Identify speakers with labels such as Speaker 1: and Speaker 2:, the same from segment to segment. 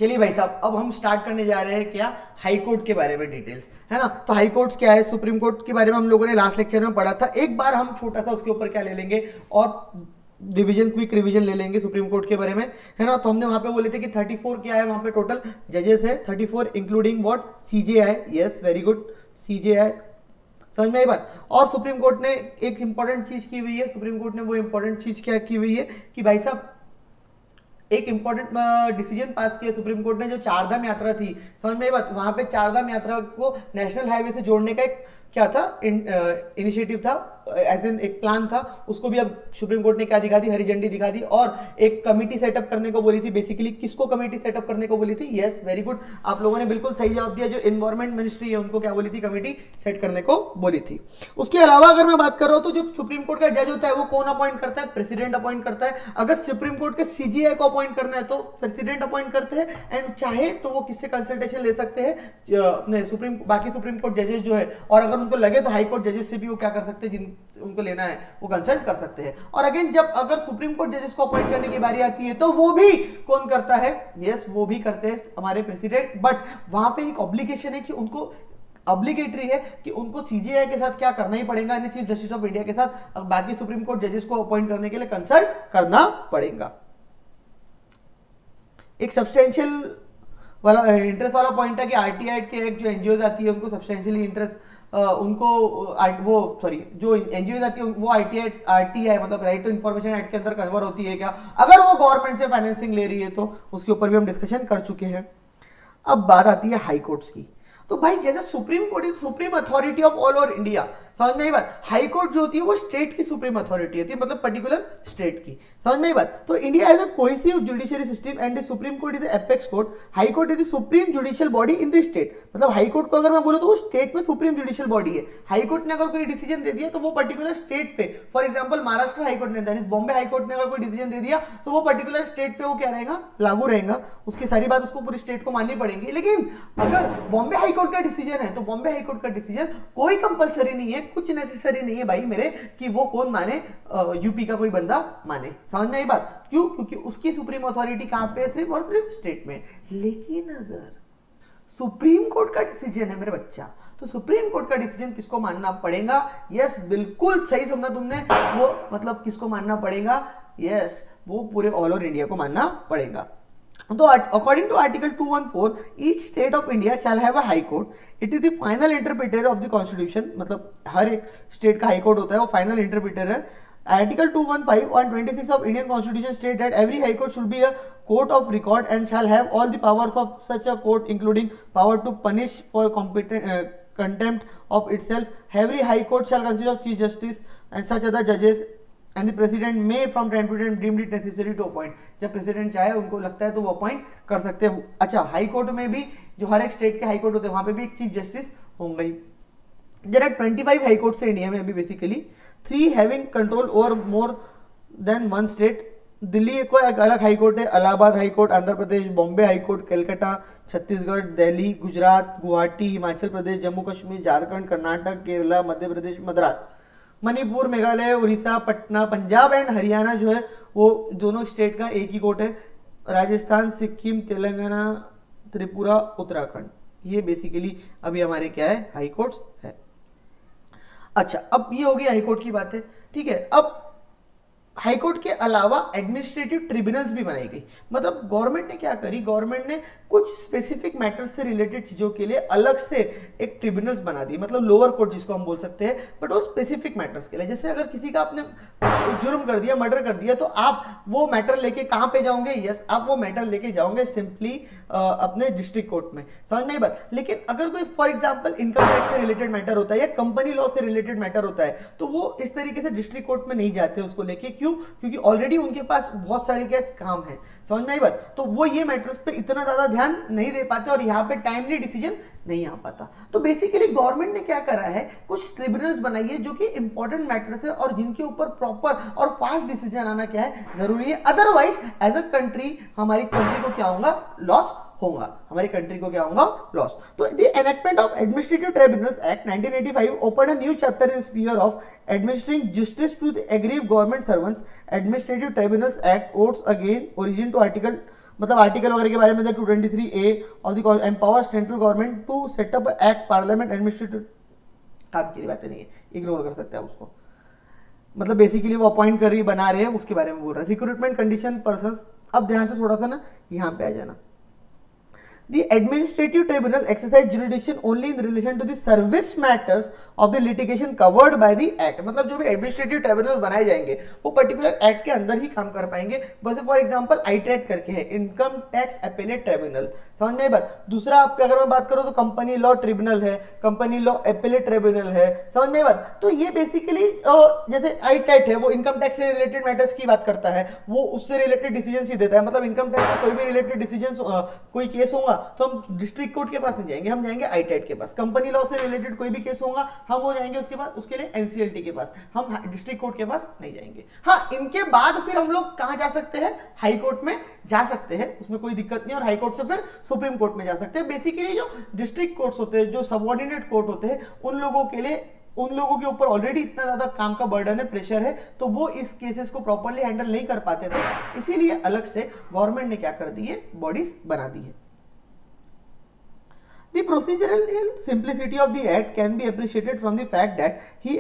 Speaker 1: चलिए भाई साहब, अब हम स्टार्ट करने जा रहे हैं क्या, हाई कोर्ट के बारे में डिटेल्स, है ना। तो हाई कोर्ट्स क्या है, सुप्रीम कोर्ट के बारे में हम लोगों ने लास्ट लेक्चर में पढ़ा था। एक बार हम छोटा सा उसके ऊपर क्या ले लेंगे और डिवीजन, क्विक रिवीजन ले लेंगे सुप्रीम कोर्ट के बारे में, है ना। तो हमने वहां पे बोले थे कि 34 क्या है, वहां पे टोटल जजेस है 34, including what, CJI. Yes, very good, CJI. समझ में आई बात। और सुप्रीम कोर्ट ने एक इंपॉर्टेंट चीज की हुई है, सुप्रीम कोर्ट ने वो इंपॉर्टेंट चीज क्या की हुई है कि भाई साहब एक इंपॉर्टेंट डिसीजन पास किया सुप्रीम कोर्ट ने, जो चारधाम यात्रा थी, समझ में आई बात, वहां पे चारधाम यात्रा को नेशनल हाईवे से जोड़ने का एक क्या था, इनिशिएटिव था, एज एन एक प्लान था। उसको भी अब सुप्रीम कोर्ट ने क्या दिखा दी, हरी झंडी दिखा दी, और एक कमेटी सेटअप करने को बोली थी। बेसिकली किसको कमेटी सेटअप करने को बोली थी? यस, वेरी गुड, आप लोगों ने बिल्कुल सही जवाब दिया। जो एनवायरमेंट मिनिस्ट्री है उनको क्या बोली थी, कमेटी सेट करने को बोली थी। उसके अलावा अगर मैं बात कर रहा हूं तो जो सुप्रीम कोर्ट का जज होता है वो कौन अपॉइंट करता है? प्रेसिडेंट अपॉइंट करता है। अगर सुप्रीम कोर्ट के सीजीआई को अपॉइंट करना है तो प्रेसिडेंट अपॉइंट करते हैं, एंड चाहे तो वो किससे कंसल्टेशन ले सकते हैं, अपने सुप्रीम, बाकी सुप्रीम कोर्ट जजेस जो है, और अगर उनको लगे तो हाई कोर्ट जजेस से भी वो क्या कर सकते हैं, जिन उनको लेना है वो कंसल्ट कर सकते हैं। और अगेन जब अगर सुप्रीम कोर्ट जजेस को अपॉइंट करने की बारी आती है तो वो भी कौन करता है? यस, वो भी करते हैं हमारे प्रेसिडेंट। बट वहां पे एक ऑब्लिगेशन है कि उनको, ऑब्लिगेटरी है कि उनको सीजीआई के साथ क्या करना ही पड़ेगा, चीफ जस्टिस ऑफ इंडिया के साथ बाकी सुप्रीम कोर्ट जजेस को अपॉइंट करने के लिए कंसल्ट करना पड़ेगा। एक सब्सटेंशियल वाला इंटरेस्ट वाला पॉइंट है कि आरटीआई के एक जो एनजीओ आती है उनको सब्सटेंशियली इंटरेस्ट, उनको वो सॉरी जो एनजीओ आती है वो आरटीआई मतलब राइट टू इन्फॉर्मेशन एक्ट के अंदर कन्वर होती है क्या, अगर वो गवर्नमेंट से फाइनेंसिंग ले रही है तो उसके ऊपर भी हम डिस्कशन कर चुके हैं। अब बात आती है हाई कोर्ट्स की। तो भाई जैसे supreme court is supreme authority of all over India, समझ में आई बात। हाई कोर्ट जो होती है वो स्टेट की सुप्रीम अथॉरिटी होती है, मतलब पर्टिकुलर स्टेट की, समझ में आई बात। तो India as a cohesive judiciary system and the supreme court is the apex court. High court is the supreme judicial body in the state, मतलब हाई कोर्ट को अगर मैं बोलूं तो वो स्टेट में सुप्रीम जुडिशियल बॉडी है। हाई कोर्ट ने अगर कोई डिसीजन दे दिया तो वो पर्टिकुलर स्टेट पे, for example Maharashtra high court ने, बॉम्बे हाई कोर्ट ने अगर कोई डिसीजन दे दिया तो वो पर्टिकुलर स्टेट पे वो क्या रहेगा, लागू रहेगा। उसकी सारी बात उसको पूरी स्टेट को माननी पड़ेगी। लेकिन अगर बॉम्बे हाई कोर्ट का डिसीजन है तो बॉम्बे हाई कोर्ट का डिसीजन कोई कंपलसरी नहीं है, कुछ नेसेसरी नहीं है भाई मेरे कि वो कौन माने, यूपी का कोई बंदा माने, समझ में आई बात। क्यों? क्योंकि उसकी सुप्रीम अथॉरिटी कहां पे है, सिर्फ और सिर्फ स्टेट में। लेकिन अगर सुप्रीम कोर्ट का डिसीजन है मेरे बच्चा, तो सुप्रीम कोर्ट का डिसीजन किसको मानना पड़ेगा? यस, बिल्कुल सही समझा तुमने, वो मतलब किसको मानना पड़ेगा? यस, वो पूरे ऑल ओवर इंडिया को मानना पड़ेगा। तो according to article 214 each state of India shall have a high court. It is the final interpreter of the constitution, मतलब हर एक स्टेट का हाई कोर्ट होता है, वो फाइनल इंटरप्रेटर है। Article 215 and 26 of Indian Constitution state that every high court should be a court of record and shall have all the powers of such a court, including power to punish for contempt of itself. Every high court shall consist of chief justice and such other judges, and the president may from time to time deem it necessary to appoint. जब president चाहे, उनको लगता है तो वो appoint कर सकते हैं। अच्छा, हाई कोर्ट में भी जो हर एक स्टेट के हाई कोर्ट होते हैं वहां पे भी एक चीफ जस्टिस होंगे ही। देयर आर 25 हाई कोर्ट्स है इंडिया में अभी basically, 3 having control over more than one state. Delhi को एक अलग हाई कोर्ट है, Allahabad high court, Andhra Pradesh, Bombay high court, Calcutta, Chhattisgarh, Delhi, Gujarat, Guwahati, Himachal Pradesh, Jammu Kashmir, Jharkhand, Karnataka, Kerala, Madhya Pradesh, Madras, Manipur, Meghalaya, Orissa, Patna, Punjab and Haryana जो है वो दोनों स्टेट का एक ही कोर्ट है। राजस्थान, सिक्किम, तेलंगाना, त्रिपुरा, उत्तराखंड, ये बेसिकली अभी हमारे क्या है, हाई कोर्ट्स है। अच्छा, अब ये होगी हाई कोर्ट की बात है, ठीक है। अब हाई कोर्ट के अलावा एडमिनिस्ट्रेटिव ट्रिब्यूनल्स भी बनाई गई। मतलब गवर्नमेंट ने क्या करी, गवर्नमेंट ने कुछ स्पेसिफिक मैटर्स से रिलेटेड चीजों के लिए अलग से एक ट्रिब्यूनल्स बना दी, मतलब लोअर कोर्ट जिसको हम बोल सकते हैं, बट वो स्पेसिफिक मैटर्स के लिए। जैसे अगर किसी का आपने जुर्म कर दिया, मर्डर कर दिया, तो आप वो मैटर लेके कहां पे जाओगे? यस, आप वो मैटर लेके जाओगे सिंपली अपने डिस्ट्रिक्ट कोर्ट में, समझ में आई बात। लेकिन अगर कोई फॉर एग्जांपल इनकम टैक्स से रिलेटेड मैटर होता है या कंपनी लॉ से रिलेटेड मैटर होता है, तो वो इस तरीके से डिस्ट्रिक्ट कोर्ट में नहीं जाते उसको लेके। क्यों? क्योंकि ऑलरेडी उनके पास बहुत सारे क्या काम है, समझ में आई बात। तो वो ये मैटर्स पे इतना ज्यादा ध्यान नहीं दे पाते और यहाँ पे टाइमली डिसीजन नहीं आ पाता। तो बेसिकली गवर्नमेंट ने क्या करा है, कुछ ट्रिब्यूनल्स बनाई है जो कि इंपॉर्टेंट मैटर्स है और जिनके ऊपर प्रॉपर और फास्ट डिसीजन आना क्या है, जरूरी है। अदरवाइज एज अ कंट्री, हमारी कंट्री को क्या होगा, लॉस होगा, हमारी कंट्री को क्या होगा, लॉस। तो the enactment of administrative tribunals act 1985 open a new chapter in sphere of administering justice to the aggrieved government servants. Administrative tribunals act owes again origin to article मतलब article वगैरह के बारे में 223A of the empower central government to set up act parliament administrative, काम की बातें नहीं है, इग्नोर कर सकते हैं उसको। मतलब बेसिकली वो अपॉइंट कर रही बना रहे हैं उसके बारे में बोल रहा है। रिक्रूटमेंट कंडीशन पर्सन, अब ध्यान से थोड़ा सा ना यहाँ पे आ जाना। The administrative tribunal exercise jurisdiction only in relation to the service matters of the litigation covered by the act। मतलब जो भी एडमिनिस्ट्रेटिव ट्रिब्यूनल बनाए जाएंगे वो पर्टिकुलर एक्ट के अंदर ही काम कर पाएंगे। वैसे फॉर एग्जांपल आईट्रेट करके है, इनकम टैक्स एपेलेट ट्रिब्यूनल, समझ में आई बात। दूसरा आपका अगर मैं बात करूं तो कंपनी लॉ ट्रिब्यूनल है, कंपनी लॉ एपेलेट ट्रिब्यूनल है, समझ में आई बात। तो ये बेसिकली जैसे आईट्रेट है वो इनकम टैक्स से रिलेटेड मैटर्स की बात करता है, वो उससे रिलेटेड डिसीजन ही देता है। मतलब इनकम टैक्स से कोई भी रिलेटेड डिसीजन कोई केस होगा तो हम डिस्ट्रिक्ट कोर्ट के पास नहीं जाएंगे, हम जाएंगे आईटेट के पास। कंपनी लॉ से रिलेटेड कोई भी केस होगा हम वो जाएंगे उसके पास, उसके लिए एनसीएलटी के पास, हम डिस्ट्रिक्ट कोर्ट के पास नहीं जाएंगे। हाँ, इनके बाद फिर हम लोग कहां जा सकते हैं, हाई कोर्ट में जा सकते हैं, उसमें कोई दिक्कत नहीं। और हाई कोर्ट से फिर सुप्रीम कोर्ट में जा सकते हैं। बेसिकली जो डिस्ट्रिक्ट कोर्ट्स होते हैं, जो सबऑर्डिनेट कोर्ट होते हैं, उन लोगों के लिए, उन लोगों के ऊपर ऑलरेडी इतना ज्यादा काम का बर्डन है, प्रेशर है, तो वो इस केसेस को प्रॉपर्ली हैंडल नहीं कर पाते थे, इसीलिए अलग से गवर्नमेंट ने क्या कर दी है, बॉडीज बना दी है। The procedural simplicity of the act can be appreciated from the fact that the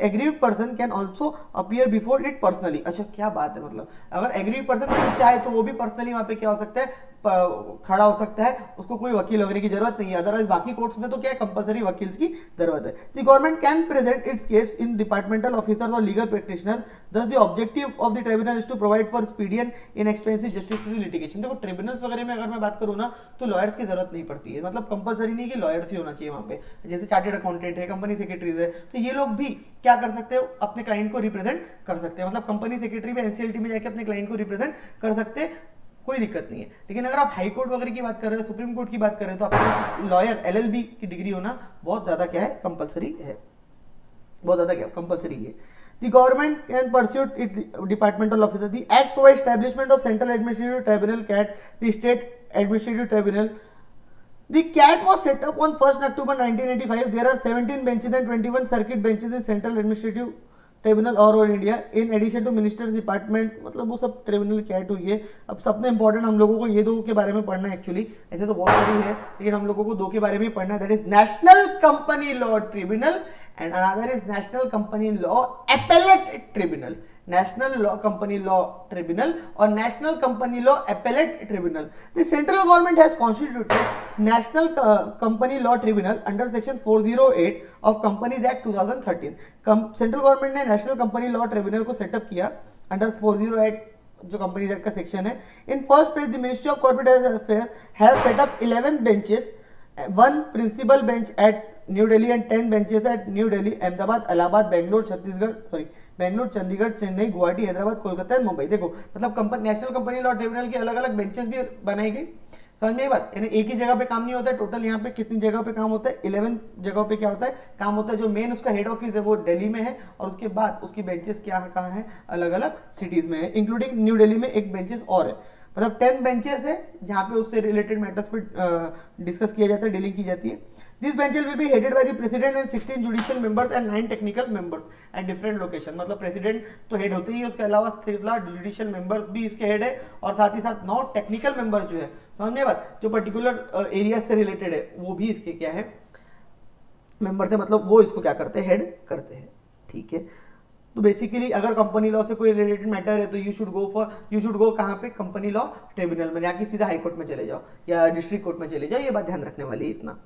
Speaker 1: aggrieved person can also appear before it personally। अच्छा क्या बात है, मतलब अगर aggrieved person चाहे तो वो भी पर्सनली वहां पे क्या हो सकता है, खड़ा हो सकता है, उसको कोई वकील वगैरह की जरूरत नहीं है। अदरवाइज बाकी कोर्ट्स में तो क्या है, कंपलसरी वकील की जरूरत है। The government can present its case in departmental officers और legal practitioner, thus the objective of the tribunal is to provide for speedy and inexpensive justice to litigation. देखो ट्रिब्यूनल्स वगैरह में अगर मैं बात करूँ ना तो लॉयर्स की जरूरत नहीं पड़ती है, मतलब कंपलसरी नहीं कि लॉयर्स ही होना चाहिए वहां पे। जैसे चार्टेड अकाउंटेंट है, कंपनी सेक्रेटरीज है, तो ये लोग भी क्या कर सकते हैं, अपने क्लाइंट को रिप्रेजेंट कर सकते हैं। मतलब कंपनी सेक्रेटरी भी एनसीएलटी में जाके अपने क्लाइंट को रिप्रेजेंट कर सकते हैं, कोई दिक्कत नहीं है। लेकिन अगर आप हाई कोर्ट वगैरह की बात कर रहे हो, सुप्रीम कोर्ट की बात कर रहे हो, तो आपको लॉयर एलएलबी की डिग्री होना बहुत ज्यादा क्या है, कंपलसरी है, बहुत ज्यादा क्या कंपलसरी है। The government can pursue its departmental officer. The act provides establishment of Central Administrative Tribunal (CAT), the State Administrative Tribunal. The CAT was set up on 1st October 1985. There are 17 benches and 21 circuit benches in Central Administrative tribunal और India in addition to ministers department. मतलब वो सब tribunal cat हुई है। अब सबसे important हम लोगों को ये दो के बारे में पढ़ना है एक्चुअली, ऐसे तो बहुत सारी है लेकिन हम लोगों को दो के बारे में पढ़ना है, that is national company law tribunal and another is national company law appellate tribunal. National law company law tribunal और national company law appellate tribunal. The central government has constituted national company law tribunal under section 408 of companies act 2013। Central government ने national company law tribunal को set up किया under 408 जो companies act का section है। In first page the ministry of corporate affairs has set up 11 benches, 1 principal bench at New Delhi and 10 benches at New Delhi, Ahmedabad, Allahabad, Bangalore, Chandigarh, Chennai, Guwahati, Hyderabad, Kolkata and Mumbai. देखो मतलब national company law tribunal की अलग अलग बेंचेस भी बनाई गई, समझ में बात, यानी एक ही जगह पे काम नहीं होता है। टोटल यहाँ पे कितनी जगह पे काम होता है, 11 जगह पे क्या होता है, काम होता है। जो मेन उसका हेड ऑफिस है वो दिल्ली में है और उसके बाद उसकी बेंचेस क्या कहाँ है, अलग अलग सिटीज में है, इंक्लूडिंग न्यू दिल्ली में एक बेंचेस और है। मतलब 10 बेंचेस है जहाँ पे उससे रिलेटेड मैटर्स पे डिस्कस किया जाता है, डीलिंग की जाती है। This benches will be headed by the president and 16 judicial members and 9 technical members at different location. मतलब प्रेसिडेंट तो हेड होते ही है, उसके अलावा 16 जुडिशियल मेंबर्स भी इसके हेड है और साथ ही साथ 9 टेक्निकल मेंबर्स जो है, समझ में बात, जो पर्टिकुलर एरिया से रिलेटेड है वो भी इसके क्या है, मेंबर्स है। मतलब वो इसको क्या करते हैं, हेड करते हैं, ठीक है। तो बेसिकली अगर कंपनी लॉ से कोई रिलेटेड मैटर है तो यू शुड गो कहाँ पे, कंपनी लॉ ट्रिब्यूनल में, या कि सीधा हाई कोर्ट में चले जाओ या डिस्ट्रिक्ट कोर्ट में चले जाओ, ये बात ध्यान रखने वाली है इतना।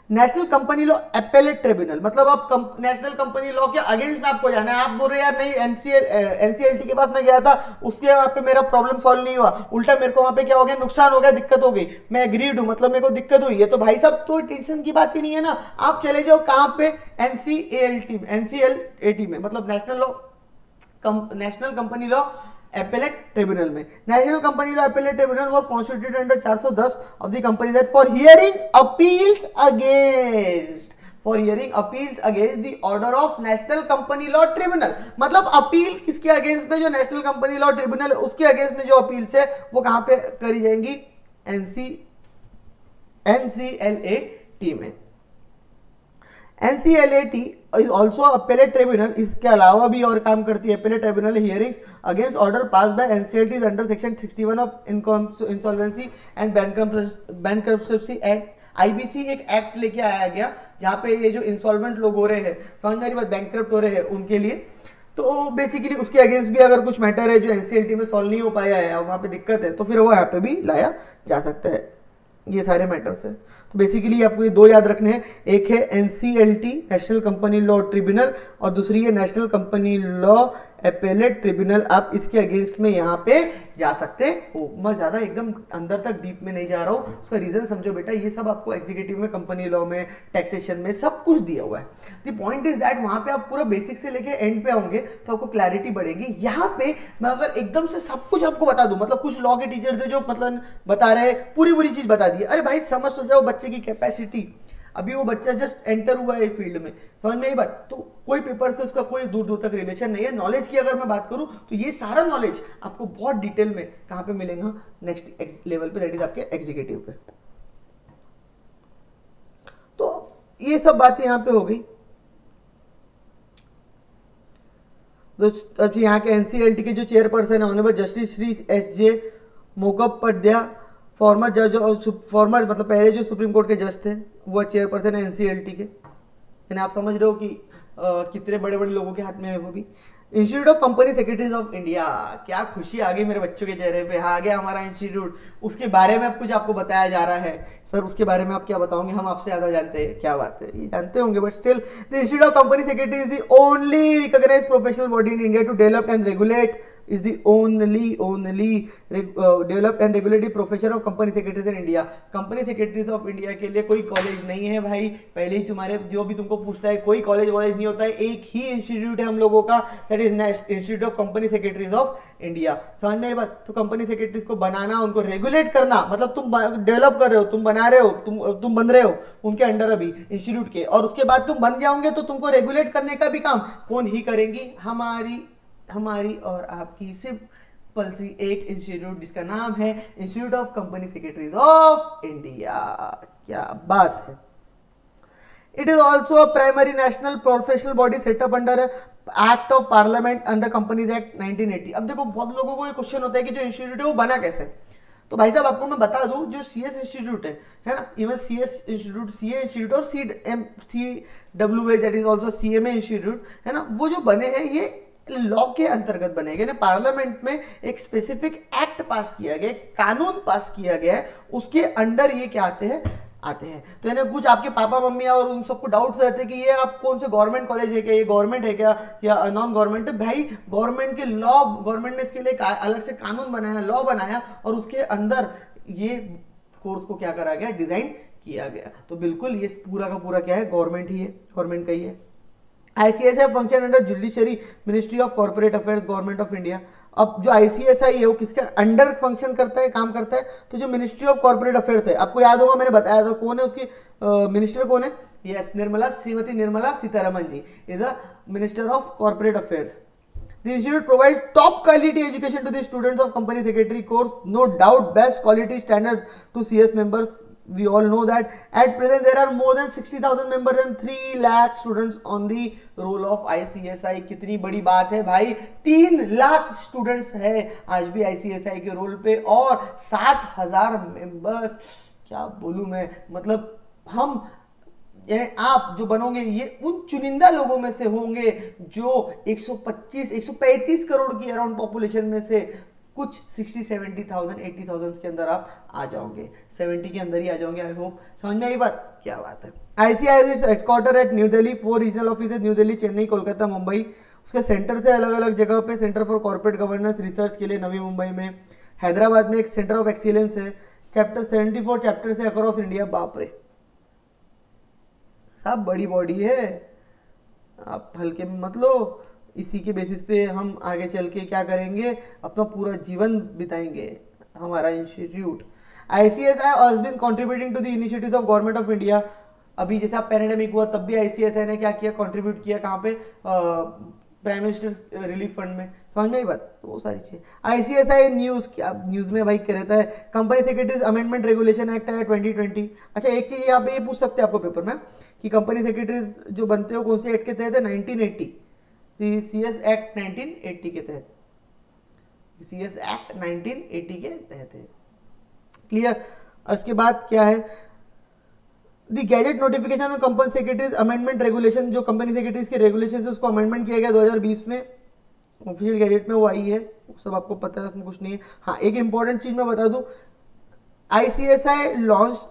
Speaker 1: National company law appellate tribunal, मतलब अब नेशनल कंपनी लॉ के अगेंस्ट में आपको जाना है। आप बोल रहे यार नहीं, एनसीएलटी के पास में गया था, उसके वहां पे मेरा प्रॉब्लम सॉल्व नहीं हुआ, उल्टा मेरे को वहां पे क्या हो गया, नुकसान हो गया, दिक्कत हो गई, मैं एग्रीड हूं, मतलब मेरे को दिक्कत हुई है, तो भाई साहब तो टेंशन की बात ही नहीं है ना। आप चले जाओ कहां पे, एनसीएलटी में, मतलब national company law appellate tribunal में। National company law appellate tribunal was constituted under 410 of the companies act for hearing appeals against the order of national company law tribunal. मतलब अपील किसके अगेंस्ट में, जो national company law tribunal है उसके against में जो appeals है वो कहां पे करी जाएंगी, एनसीएलएटी में। NCLAT is also appellate tribunal, इसके अलावा भी और काम करती है appellate tribunal hearings against order pass by NCLT under section 61 of insolvency and bankruptcy act. IBC एक एक्ट लेके आया गया जहाँ पे ये जो इंसॉल्वेंट लोग हो रहे हैं, समझ में आ रही बात, बैंकक्रप्ट हो रहे हैं, उनके लिए। तो बेसिकली उसके अगेंस्ट भी अगर कुछ मैटर है जो NCLT में सॉल्व नहीं हो पाया है, वहाँ पे दिक्कत है, तो फिर वो यहाँ पे भी लाया जा सकता है। ये सारे मैटर्स है। तो बेसिकली आपको ये दो याद रखने हैं, एक है NCLT national company law tribunal और दूसरी है national company law appellate tribunal. आप इसके अगेंस्ट में यहाँ पे जा सकते हो। मैं ज्यादा एकदम अंदर तक डीप में नहीं जा रहा हूँ, उसका रीजन समझो बेटा, ये सब आपको एग्जीक्यूटिव में, कंपनी लॉ में, टैक्सेशन में सब कुछ दिया हुआ है। द पॉइंट इज दैट वहां पे आप पूरा बेसिक से लेके एंड पे आओगे तो आपको क्लैरिटी बढ़ेगी। यहाँ पे मैं अगर एकदम से सब कुछ आपको बता दूं, मतलब कुछ लॉ के टीचर्स है जो मतलब बता रहे पूरी चीज बता दी, अरे भाई समझ तो जाओ बच्चे की कैपेसिटी, अभी वो बच्चा जस्ट एंटर हुआ है फील्ड में, समझ में आई बात। तो कोई पेपर से उसका कोई दूर दूर तक रिलेशन नहीं है। नॉलेज की अगर मैं बात करूं तो ये सारा नॉलेज आपको बहुत डिटेल में कहां पे मिलेगा, नेक्स्ट लेवल पे, दैट इज आपके एग्जीक्यूटिव पे। तो ये सब बातें यहां पे हो गई। तो यहाँ के NCLT के जो चेयरपर्सन है honourable justice Shri SJ Mukhopadhaya, former जज और फॉर्मर मतलब पहले जो सुप्रीम कोर्ट के जज थे, वो चेयरपर्सन है NCLT के। यानी आप समझ रहे हो कि कितने बड़े बड़े लोगों के हाथ में है वो भी। Institute of company secretaries of India, क्या खुशी आ गई मेरे बच्चों के चेहरे पे, आ गया हमारा इंस्टीट्यूट। उसके बारे में अब कुछ आपको बताया जा रहा है। सर उसके बारे में आप क्या बताओगे, हम आपसे ज्यादा जानते हैं, क्या बात है, ये जानते होंगे, but still the institute of company secretary is the only recognised professional body in India to develop and regulate, is the only developed and regulated profession of company secretaries in India। Company secretaries of India के लिए कोई college नहीं है भाई। पहले ही तुम्हारे जो भी तुमको पूछता है, कोई कॉलेज वॉलेज नहीं होता है, एक ही इंस्टीट्यूट है हम लोगों का, that is institute of company secretaries of India. समझ में आई बात। तो कंपनी सेक्रेटरीज को बनाना, उनको रेगुलेट करना, मतलब तुम डेवलप कर रहे हो, तुम बना रहे हो, तुम बन रहे हो उनके अंडर अभी इंस्टीट्यूट के, और उसके बाद तुम बन जाओगे तो तुमको रेगुलेट करने का भी काम कौन ही करेंगी, हमारी और आपकी सिंपल सी एक इंस्टीट्यूट जिसका नाम है institute of company secretaries of India. क्या बात है। It is also a primary national professional body setup under act of parliament under companies act 1980। अब देखो बहुत लोगों को ये क्वेश्चन होता है कि जो इंस्टीट्यूट है वो बना कैसे। तो भाई साहब आपको मैं बता दूं, जो CS इंस्टीट्यूट है ना, even CS institute, CA institute और CWA that is also CMA institute है ना, वो जो बने हैं ये लॉ के अंतर्गत बनेगा ना। पार्लियामेंट में एक स्पेसिफिक एक्ट पास किया गया, कानून पास किया गया है, उसके अंडर ये क्या आते हैं। तो यानी कुछ आपके पापा मम्मी और उन सबको डाउट्स रहते हैं कि ये आप कौन से गवर्नमेंट कॉलेज है क्या, ये गवर्नमेंट है क्या या नॉन गवर्नमेंट है। भाई गवर्नमेंट के लॉ, गवर्नमेंट ने इसके लिए अलग से कानून बनाया, लॉ बनाया, और उसके अंदर ये कोर्स को क्या करा गया, डिजाइन किया गया। तो बिल्कुल ये पूरा का पूरा क्या है, गवर्नमेंट ही है, गवर्नमेंट का ही है। ICSI function under judiciary ministry of corporate affairs government of India. अब जो ICSI है वो किसके अंडर फंक्शन करता है, काम करता है, तो जो मिनिस्ट्री ऑफ कॉर्पोरेट अफेयर्स है, आपको याद होगा मैंने बताया था कौन है उसकी मिनिस्टर कौन है, yes Shrimati Nirmala Sitharaman ji is a minister of corporate affairs. The institute provides top quality education to the students of company secretary course, no doubt best quality standards to CS members. We all know that at present there are more than 60,000 members and 3 lakh students on the roll of ICSI। कितनी बड़ी बात है भाई, 3 lakh students है आज भी ICSI के role पे और 60,000 मेंबर्स। क्या बोलूं मैं, मतलब हम यानी आप जो बनोगे ये उन चुनिंदा लोगों में से होंगे जो 135 करोड़ की अराउंड पॉपुलेशन में से कुछ 60-70,000 80,000 के अंदर आप आ जाओगे, 70 के अंदर ही आ जाओगे। आई होप समझ में आई बात, क्या बात है। ICSI is headquarter at New Delhi, 4 regional office New Delhi, Chennai, Kolkata, Mumbai. उसके सेंटर से अलग अलग जगह पे, centre for corporate governance research के लिए नवी मुंबई में, हैदराबाद में एक सेंटर ऑफ एक्सीलेंस है, चैप्टर 74 चैप्टर से अक्रॉस इंडिया। बाप रे सब बड़ी बॉडी है, आप हल्के में मत लो। इसी के बेसिस पे हम आगे चल के क्या करेंगे, अपना पूरा जीवन बिताएंगे। हमारा institute ICSI has been contributing to the initiatives of government of India. अभी जैसे आप पैंडेमिक हुआ तब भी ICSI ने क्या किया, कंट्रीब्यूट किया, कहाँ पे प्राइम मिनिस्टर रिलीफ फंड में, समझ में आई बात। तो वो सारी चीजें। आईसीएसआई न्यूज, क्या न्यूज में भाई क्या रहता है, company secretaries amendment regulation act है 2020। अच्छा एक चीज यहाँ पे ये पूछ सकते हैं आपको पेपर में कि कंपनी सेक्रेटरीज जो बनते हो कौन से एक्ट के तहत है, 1980, सीएस एक्ट 1980 के तहत, सीएस एक्ट 1980 के तहत है। क्लियर। इसके बाद क्या है, the gazette notification of company secretaries amendment regulation, जो कंपनी सेक्रेटरीज के रेगुलेशन है उसको अमेंडमेंट किया गया 2020 में, ऑफिशियल गैजेट में वो आई है, सब आपको पता है, उसमें कुछ नहीं है। हाँ एक इंपॉर्टेंट चीज मैं बता दूं, ICSI launch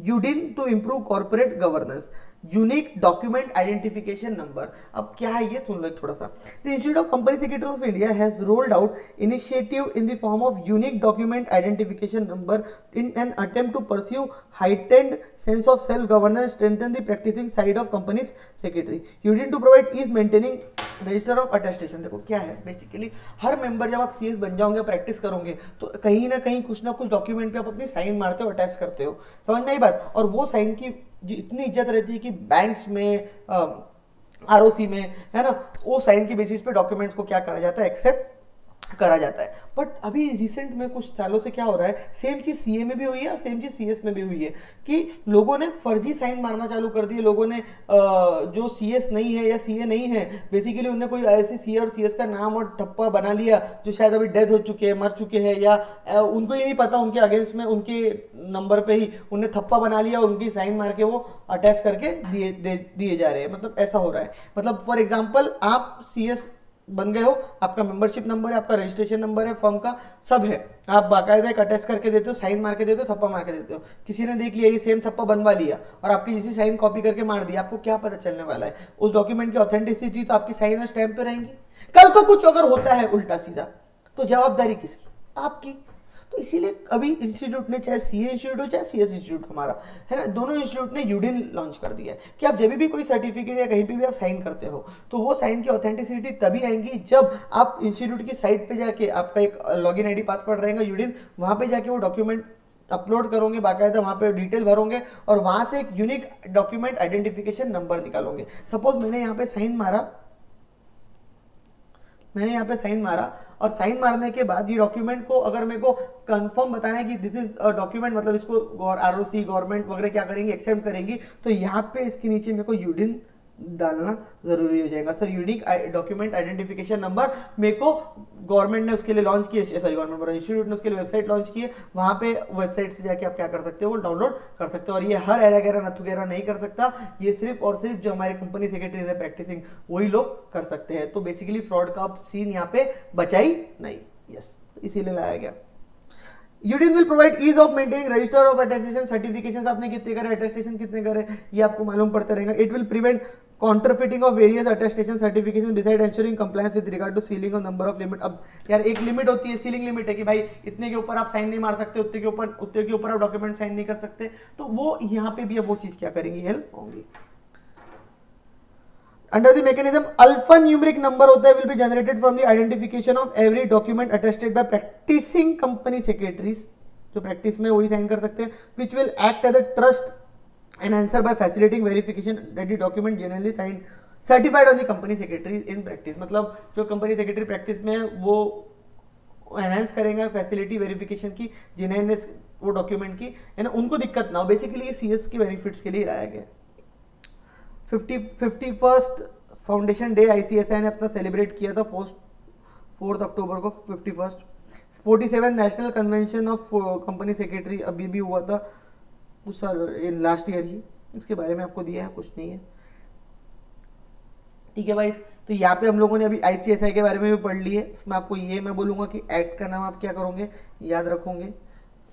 Speaker 1: UDIN to improve corporate governance, unique document identification number. अब क्या है ये सुन लो थोड़ा सा। The institute of company secretary of India has rolled out initiative in the form of unique document identification number in an attempt to pursue heightened sense of self governance, strengthen the practicing side of company's secretary, UDIN to provide ease maintaining register of attestation. देखो क्या है basically, हर member जब आप CS बन जाओगे, practice करोगे, तो कहीं ना कहीं कुछ ना कुछ डॉक्यूमेंट पे आप अपनी साइन मारते हो, अटैच करते हो, समझ में आई बात। और वो साइन की जो इतनी इज्जत रहती है कि बैंक्स में, आरओसी में, है ना, वो साइन की बेसिस पे डॉक्यूमेंट्स को क्या करा जाता है, एक्सेप्ट करा जाता है। बट अभी रिसेंट में कुछ सालों से क्या हो रहा है, सेम चीज सीए में भी हुई है और सेम चीज सीएस में भी हुई है कि लोगों ने फर्जी साइन मारना चालू कर दिए। लोगों ने जो सीएस नहीं है या सीए नहीं है, बेसिकली उन्होंने कोई ऐसे सीए और सीएस का नाम और ठप्पा बना लिया जो शायद अभी डेथ हो चुके हैं, मर चुके हैं, या उनको ही नहीं पता, उनके अगेंस्ट में उनके नंबर पे ही उन्हें थप्पा बना लिया, उनकी साइन मार के वो अटैच करके दिए जा रहे हैं। मतलब ऐसा हो रहा है। मतलब फॉर एग्जाम्पल आप सीएस बन गए हो, आपका मेंबरशिप नंबर है, आपका रजिस्ट्रेशन नंबर है, फर्म का सब है, आप बाकायदा एक अटेस्ट करके देते हो, साइन मार के देते हो, थप्पा मार के देते हो। किसी ने देख लिया, ये सेम थप्पा बनवा लिया और आपकी जैसी साइन कॉपी करके मार दी, आपको क्या पता चलने वाला है। उस डॉक्यूमेंट की ऑथेंटिसिटी तो आपकी साइन और स्टैंप पे रहेंगी। कल को कुछ अगर होता है उल्टा सीधा, तो जवाबदारी किसकी, आपकी। तो इसीलिए अभी इंस्टीट्यूट ने, चाहे सीए इंस्टीट्यूट हो चाहे सीएस इंस्टीट्यूट हमारा है ना, दोनों इंस्टीट्यूट ने यूडिन लॉन्च कर दिया है कि आप जब भी कोई सर्टिफिकेट या कहीं पे भी आप साइन करते हो, तो वो साइन की ऑथेंटिसिटी तभी आएंगी जब आप इंस्टीट्यूट की साइट पे जाके, आपका एक लॉगिन आईडी पासवर्ड रहेगा यूडिन, वहां पे जाके वो डॉक्यूमेंट अपलोड करोगे, बाकायदा वहां पे डिटेल भरोगे और वहां से एक यूनिक डॉक्यूमेंट आइडेंटिफिकेशन नंबर निकालोगे। सपोज मैंने यहाँ पे साइन मारा, और साइन मारने के बाद ये डॉक्यूमेंट को अगर मेरे को कंफर्म बताना है कि दिस इज डॉक्यूमेंट, मतलब इसको आरओसी गवर्नमेंट वगैरह क्या करेंगे, एक्सेप्ट करेंगी, तो यहाँ पे इसके नीचे मेरे को यूडिन डालना जरूरी हो जाएगा। Sir unique document identification number मेरे को गवर्नमेंट ने उसके लिए लॉन्च किए, सॉरी गवर्नमेंट इंस्टीट्यूट ने उसके लिए वेबसाइट लॉन्च की है, वहां पे वेबसाइट से जाके आप क्या कर सकते हो, वो डाउनलोड कर सकते हो। और ये हर एरा गैरा नथु गैरा नहीं कर सकता, ये सिर्फ और सिर्फ जो हमारे कंपनी सेक्रेटरीज है प्रैक्टिसिंग, वही लोग कर सकते हैं। तो बेसिकली फ्रॉड का सीन यहाँ पे बचा ही नहीं। यस, इसीलिए लाया गया। UDIN will provide ease of maintaining register of attestation certification, आपने कितने करे, अटेस्टेशन कितने करे, ये आपको मालूम पड़ता रहेगा। It will prevent counterfeiting of various attestation certification beside ensuring compliance with regard to sealing of number of limit. अब यार एक लिमिट होती है, सीलिंग लिमिट है कि भाई इतने के ऊपर आप साइन नहीं मार सकते, उतने के ऊपर आप डॉक्यूमेंट साइन नहीं कर सकते, तो वो यहाँ पे भी अब वो चीज क्या करेंगी, हेल्प होंगी। Under the mechanism alphanumeric number होता है will be generated from the identification of every document attested by practising company secretaries, जो प्रैक्टिस में वही साइन कर सकते हैं, which will act as a trust and answer by facilitating verification that the document generally signed certified on the company secretary in practice. मतलब जो company secretary practice में है वो एनहांस करेंगे फैसिलिटी वेरिफिकेशन की, जिन्हें वो डॉक्यूमेंट की है ना, उनको दिक्कत ना हो। बेसिकली ये सीएस के बेनिफिट्स के लिए लाया गया। 51st फाउंडेशन डे आईसीएसआई ने अपना सेलिब्रेट किया था 4 अक्टूबर को। 47 national convention of company secretary अभी भी हुआ था उस साल, लास्ट ईयर ही, इसके बारे में आपको दिया है, कुछ नहीं है, ठीक है भाई। तो यहाँ पे हम लोगों ने अभी आईसीएसआई के बारे में भी पढ़ ली है। इसमें आपको ये मैं बोलूंगा कि एक्ट का नाम आप क्या करोगे, याद रखोगे,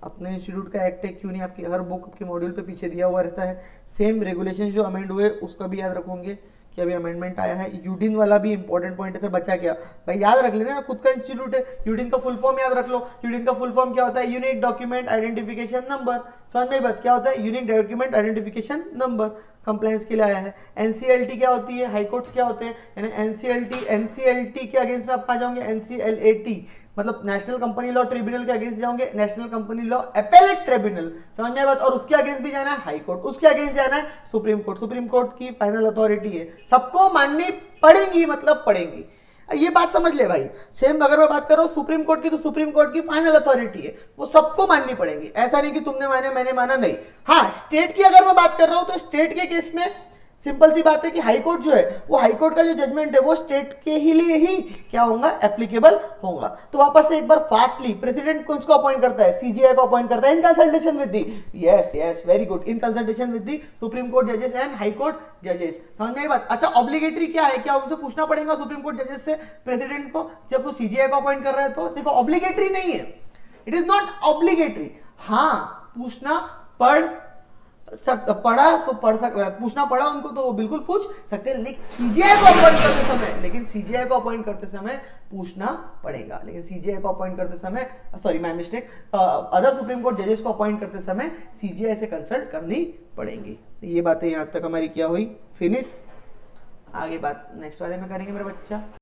Speaker 1: अपने इंस्टीट्यूट का एक्ट है, क्यों नहीं, आपकी हर बुक आपके मॉड्यूल पे पीछे दिया हुआ रहता है। सेम रेगुलेशन जो अमेंड हुए उसका भी याद रखोगे कि अभी अमेंडमेंट आया है। यूडिन वाला भी इंपॉर्टेंट पॉइंट है सर, बच्चा क्या भाई याद रख लेना, खुद का इंस्टीट्यूट है, यूडिन का फुल फॉर्म याद रख लो। यूडिन का फुल फॉर्म क्या होता है, यूनिक डॉक्यूमेंट आइडेंटिफिकेशन नंबर। समझ में बात, क्या होता है, unique document identification number, compliance के लिए आया है। एनसीएलटी क्या होती है, हाईकोर्ट्स क्या होते हैं, यानी एनसीएलटी के अगेंस्ट में आप कहाँ जाओगे, एनसीएलएटी मतलब नेशनल कंपनी लॉ ट्रिब्यूनल के अगेंस्ट जाओगे, national company law appellate tribunal, समझ में बात। और उसके अगेंस्ट भी जाना है हाई कोर्ट, उसके अगेंस्ट जाना है सुप्रीम कोर्ट। सुप्रीम कोर्ट की फाइनल अथॉरिटी है, सबको माननी पड़ेंगी, मतलब पड़ेंगी। ये बात समझ ले भाई। सेम अगर मैं बात कर रहा हूँ सुप्रीम कोर्ट की, तो सुप्रीम कोर्ट की फाइनल अथॉरिटी है, वो सबको माननी पड़ेगी। ऐसा नहीं कि तुमने माने मैंने माना, नहीं। हाँ, स्टेट की अगर मैं बात कर रहा हूँ तो स्टेट के केस में सिंपल सी बात है कि हाई कोर्ट जो है, वो हाई कोर्ट का जो जजमेंट है वो स्टेट के ही लिए ही क्या होगा, एप्लीकेबल होगा। तो वापस से एक बार फास्टली, प्रेसिडेंट किसको अपॉइंट करता है, सीजीआई को अपॉइंट करता है in consultation with the, yes yes very good, in consultation with the supreme court जजेस एंड हाई कोर्ट जजेस। समझ में आई बात? अच्छा, ऑब्लिगेटरी क्या है, क्या उनसे पूछना पड़ेगा सुप्रीम कोर्ट जजेस से प्रेसिडेंट को जब वो सीजीआई को अपॉइंट कर रहा है? तो देखो ऑब्लिगेटरी नहीं है, इट इज नॉट ऑब्लिगेटरी। हाँ, पूछना पढ़ा तो पढ़ पूछना पड़ा उनको तो वो बिल्कुल पूछ सकते हैं, लेकिन सीजीआई को अपॉइंट करते समय पूछना पड़ेगा। लेकिन सीजीआई को अपॉइंट करते समय, sorry my mistake, other supreme court जजेस को अपॉइंट करते समय सीजीआई से कंसल्ट करनी पड़ेगी। ये बातें यहां तक हमारी क्या हुई, फिनिश। आगे बात नेक्स्ट वाले में करेंगे मेरा बच्चा।